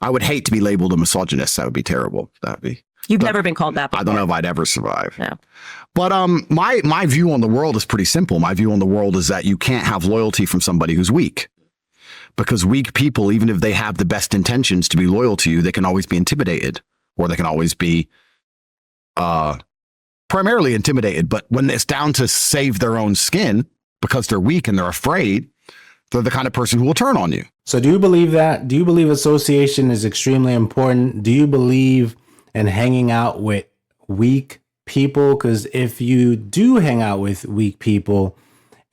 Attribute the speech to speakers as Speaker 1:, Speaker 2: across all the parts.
Speaker 1: I would hate to be labeled a misogynist. That would be terrible. That'd be.
Speaker 2: You've never been called that before.
Speaker 1: I don't know if I'd ever survive.
Speaker 2: No.
Speaker 1: But my view on the world is pretty simple. My view on the world is that you can't have loyalty from somebody who's weak. Because weak people, even if they have the best intentions to be loyal to you, they can always be intimidated, or they can always be primarily intimidated. But when it's down to save their own skin because they're weak and they're afraid, they're the kind of person who will turn on you.
Speaker 3: So do you believe that? Do you believe association is extremely important? Do you believe in hanging out with weak people? Because if you do hang out with weak people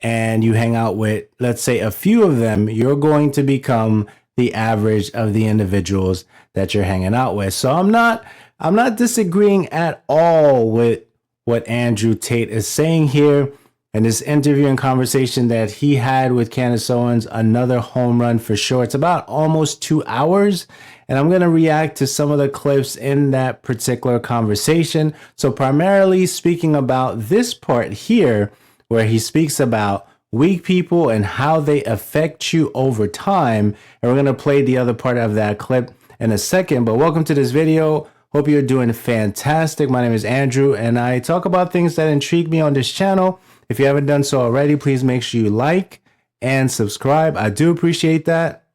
Speaker 3: and you hang out with, let's say, a few of them, you're going to become the average of the individuals that you're hanging out with. So I'm not disagreeing at all with what Andrew Tate is saying here. And this interview and conversation that he had with Candace Owens, another home run for sure. It's about almost 2 hours. And I'm going to react to some of the clips in that particular conversation. So primarily speaking about this part here, where he speaks about weak people and how they affect you over time. And we're going to play the other part of that clip in a second. But welcome to this video. Hope you're doing fantastic. My name is Andrew, and I talk about things that intrigue me on this channel. If you haven't done so already, please make sure you like and subscribe. I do appreciate that.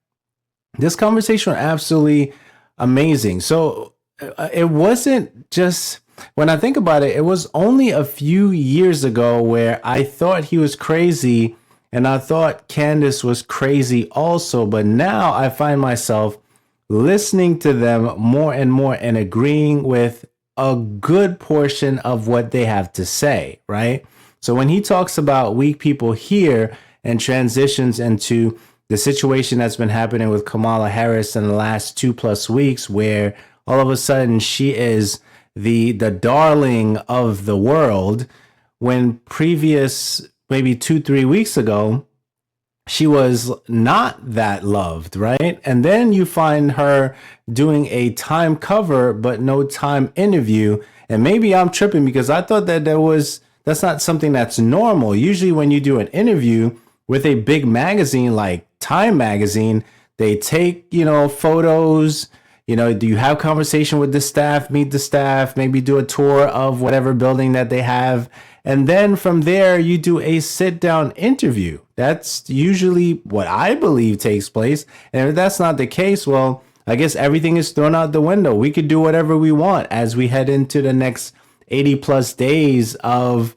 Speaker 3: This conversation was absolutely amazing. So it wasn't just, when I think about it, it was only a few years ago where I thought he was crazy and I thought Candace was crazy also. But now I find myself listening to them more and more and agreeing with a good portion of what they have to say, right? So when he talks about weak people here and transitions into the situation that's been happening with Kamala Harris in the last 2+ weeks, where all of a sudden she is the darling of the world, when previous maybe 2-3 weeks ago, she was not that loved, right? And then you find her doing a time cover, but no time interview. And maybe I'm tripping because I thought that that's not something that's normal. Usually when you do an interview with a big magazine like Time Magazine, they take, photos, do you have conversation with the staff, meet the staff, maybe do a tour of whatever building that they have. And then from there, you do a sit down interview. That's usually what I believe takes place. And if that's not the case, well, I guess everything is thrown out the window. We could do whatever we want as we head into the next 80+ days of,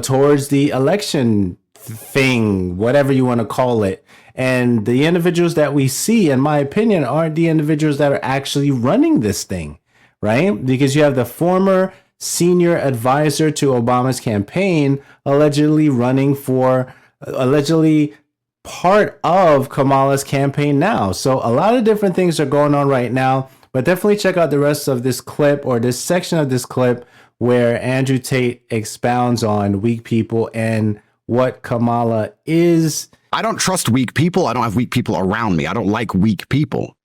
Speaker 3: towards the election thing, whatever you want to call it. And the individuals that we see, in my opinion, aren't the individuals that are actually running this thing, right? Because you have the former senior advisor to Obama's campaign allegedly part of Kamala's campaign now. So a lot of different things are going on right now, but definitely check out the rest of this clip, or this section of this clip, where Andrew Tate expounds on weak people and what Kamala is.
Speaker 1: I don't trust weak people. I don't have weak people around me. I don't like weak people.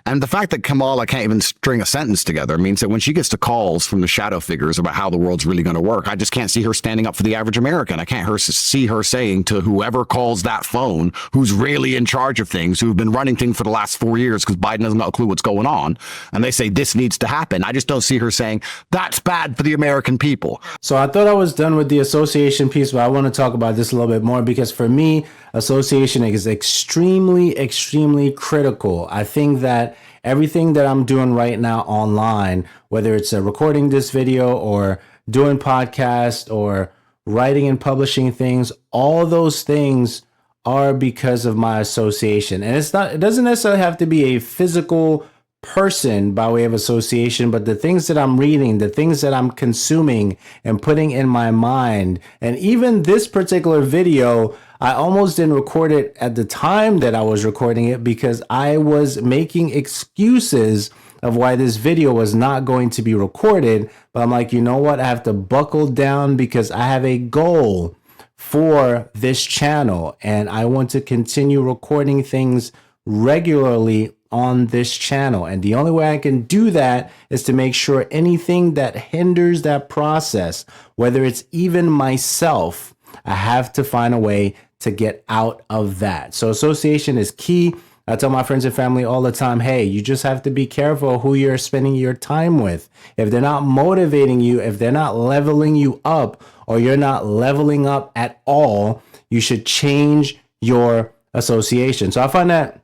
Speaker 1: And the fact that Kamala can't even string a sentence together means that when she gets to calls from the shadow figures about how the world's really going to work, I just can't see her standing up for the average American. I can't see her saying to whoever calls that phone, who's really in charge of things, who've been running things for the last 4 years because Biden doesn't got a clue what's going on, and they say this needs to happen. I just don't see her saying that's bad for the American people.
Speaker 3: So I thought I was done with the association piece, but I want to talk about this a little bit more, because for me, association is extremely, extremely critical. I think that everything that I'm doing right now online, whether it's recording this video or doing podcasts or writing and publishing things, all those things are because of my association. And it doesn't necessarily have to be a physical person by way of association, but the things that I'm reading, the things that I'm consuming and putting in my mind. And even this particular video, I almost didn't record it at the time that I was recording it because I was making excuses of why this video was not going to be recorded. But I'm like, you know what? I have to buckle down because I have a goal for this channel and I want to continue recording things regularly on this channel. And the only way I can do that is to make sure anything that hinders that process, whether it's even myself, I have to find a way to get out of that. So association is key. I tell my friends and family all the time, hey, you just have to be careful who you're spending your time with. If they're not motivating you, if they're not leveling you up, or you're not leveling up at all, you should change your association. So I find that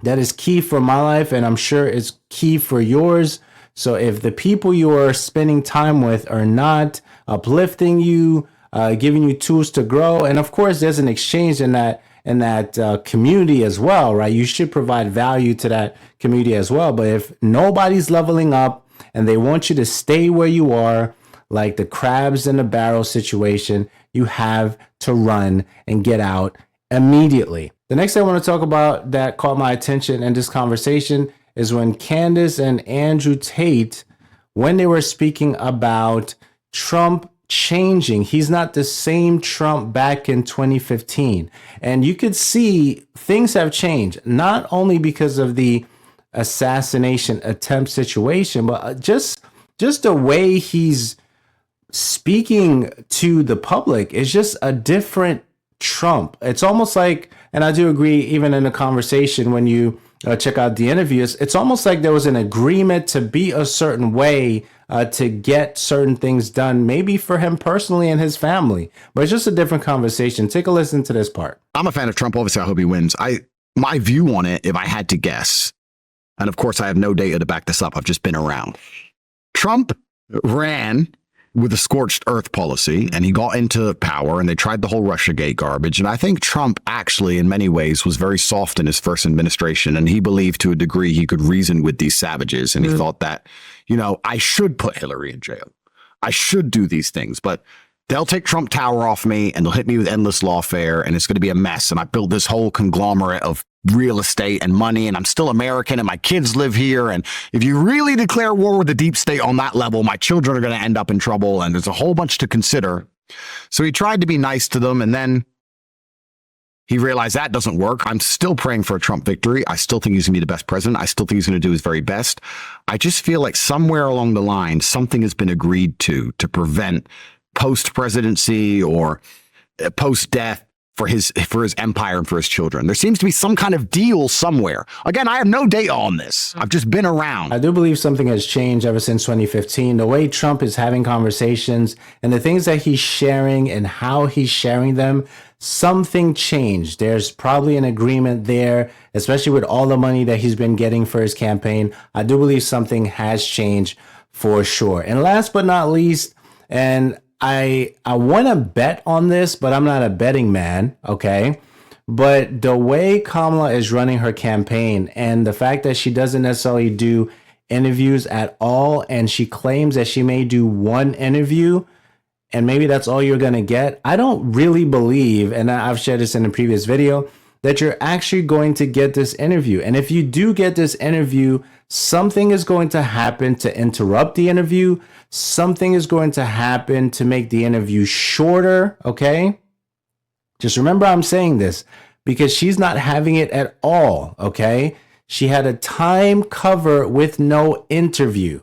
Speaker 3: is key for my life, and I'm sure it's key for yours. So if the people you are spending time with are not uplifting you, giving you tools to grow, and of course there's an exchange in that community as well, right? You should provide value to that community as well. But if nobody's leveling up and they want you to stay where you are, like the crabs in the barrel situation, you have to run and get out immediately. The next thing I want to talk about that caught my attention in this conversation is when Candace and Andrew Tate, when they were speaking about Trump changing. He's not the same Trump back in 2015. And you could see things have changed, not only because of the assassination attempt situation, but just the way he's speaking to the public is just a different Trump. It's almost like, and I do agree, even in the conversation, when you check out the interviews, it's almost like there was an agreement to be a certain way to get certain things done, maybe for him personally and his family. But it's just a different conversation. Take a listen to this part.
Speaker 1: I'm a fan of Trump. Obviously, I hope he wins. My view on it, if I had to guess, and of course I have no data to back this up, I've just been around. Trump ran with a scorched earth policy, and he got into power, and they tried the whole Russiagate garbage. And I think Trump actually, in many ways, was very soft in his first administration, and he believed to a degree he could reason with these savages. And he thought that, I should put Hillary in jail. I should do these things, but they'll take Trump Tower off me, and they'll hit me with endless lawfare, and it's going to be a mess. And I built this whole conglomerate of real estate and money, and I'm still American, and my kids live here. And if you really declare war with the deep state on that level, my children are going to end up in trouble. And there's a whole bunch to consider. So he tried to be nice to them, and then he realized that doesn't work. I'm still praying for a Trump victory. I still think he's going to be the best president. I still think he's going to do his very best. I just feel like somewhere along the line, something has been agreed to prevent post-presidency or post-death for his empire and for his children. There seems to be some kind of deal somewhere. Again, I have no data on this. I've just been around.
Speaker 3: I do believe something has changed ever since 2015. The way Trump is having conversations and the things that he's sharing and how he's sharing them, something changed. There's probably an agreement there, especially with all the money that he's been getting for his campaign. I do believe something has changed for sure. And last but not least, and I want to bet on this, but I'm not a betting man, okay? But the way Kamala is running her campaign and the fact that she doesn't necessarily do interviews at all, and she claims that she may do one interview, and maybe that's all you're going to get. I don't really believe, and I've shared this in a previous video, that you're actually going to get this interview. And if you do get this interview, something is going to happen to interrupt the interview. Something is going to happen to make the interview shorter, okay? Just remember I'm saying this because she's not having it at all, okay? She had a time cover with no interview.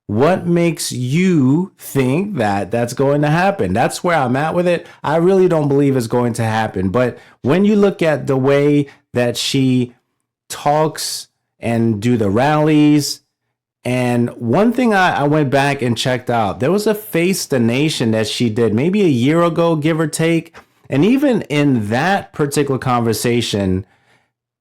Speaker 3: What makes you think that that's going to happen? That's where I'm at with it. I really don't believe it's going to happen. But when you look at the way that she talks and do the rallies, and one thing I went back and checked out, there was a Face the Nation that she did maybe a year ago, give or take. And even in that particular conversation,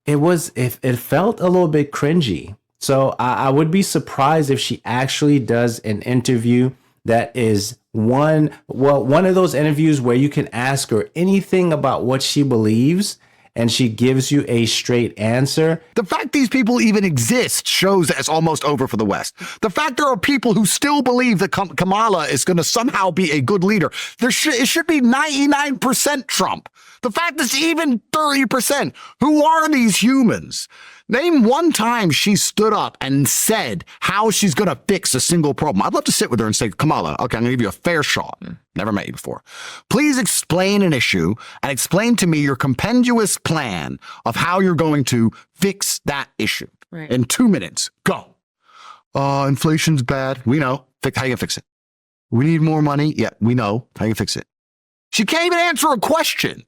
Speaker 3: it felt a little bit cringy. So I would be surprised if she actually does an interview that is one of those interviews where you can ask her anything about what she believes and she gives you a straight answer.
Speaker 1: The fact these people even exist shows that it's almost over for the West. The fact there are people who still believe that Kamala is going to somehow be a good leader. It should be 99% Trump. The fact it's even 30%. Who are these humans? Name one time she stood up and said how she's going to fix a single problem. I'd love to sit with her and say, Kamala, okay, I'm going to give you a fair shot. Never met you before. Please explain an issue and explain to me your compendious plan of how you're going to fix that issue. Right. In 2 minutes. Go. Inflation's bad. We know. How you going to fix it? We need more money. Yeah, we know. How you going to fix it? She can't even answer a question.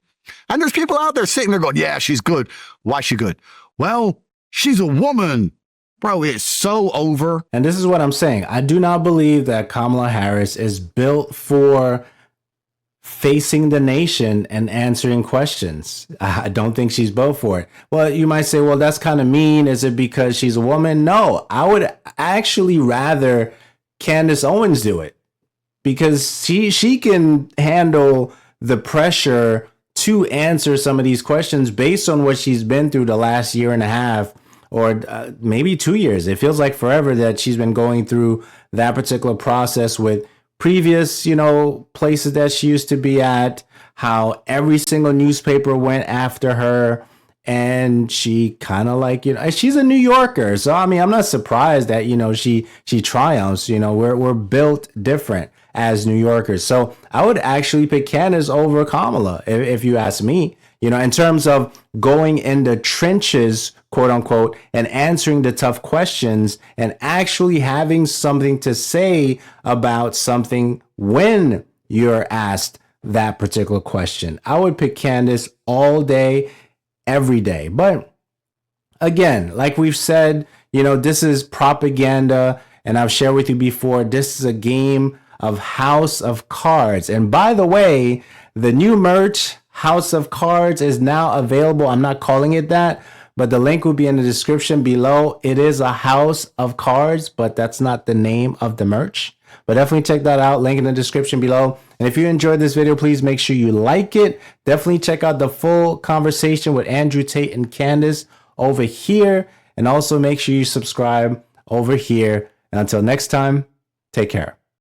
Speaker 1: And there's people out there sitting there going, yeah, she's good. Why is she good? well, she's a woman. Bro, it's so over.
Speaker 3: And this is what I'm saying. I do not believe that Kamala Harris is built for facing the nation and answering questions. I don't think she's built for it. Well, you might say, well, that's kind of mean. Is it because she's a woman? No, I would actually rather Candace Owens do it, because she can handle the pressure to answer some of these questions based on what she's been through the last year and a half, or maybe 2 years. It feels like forever that she's been going through that particular process with previous, places that she used to be at, how every single newspaper went after her. And she kind of like, she's a New Yorker. So, I mean, I'm not surprised that, she triumphs. We're built different as New Yorkers. So I would actually pick Candace over Kamala, if you ask me, in terms of going in the trenches, quote unquote, and answering the tough questions and actually having something to say about something when you're asked that particular question. I would pick Candace all day, every day. But again, like we've said, this is propaganda, and I've shared with you before, this is a game of House of Cards. And by the way, the new merch, House of Cards, is now available. I'm not calling it that, but the link will be in the description below. It is a House of Cards, but that's not the name of the merch. But definitely check that out. Link in the description below. And if you enjoyed this video, please make sure you like it. Definitely check out the full conversation with Andrew Tate and Candace over here. And also make sure you subscribe over here. And until next time, take care.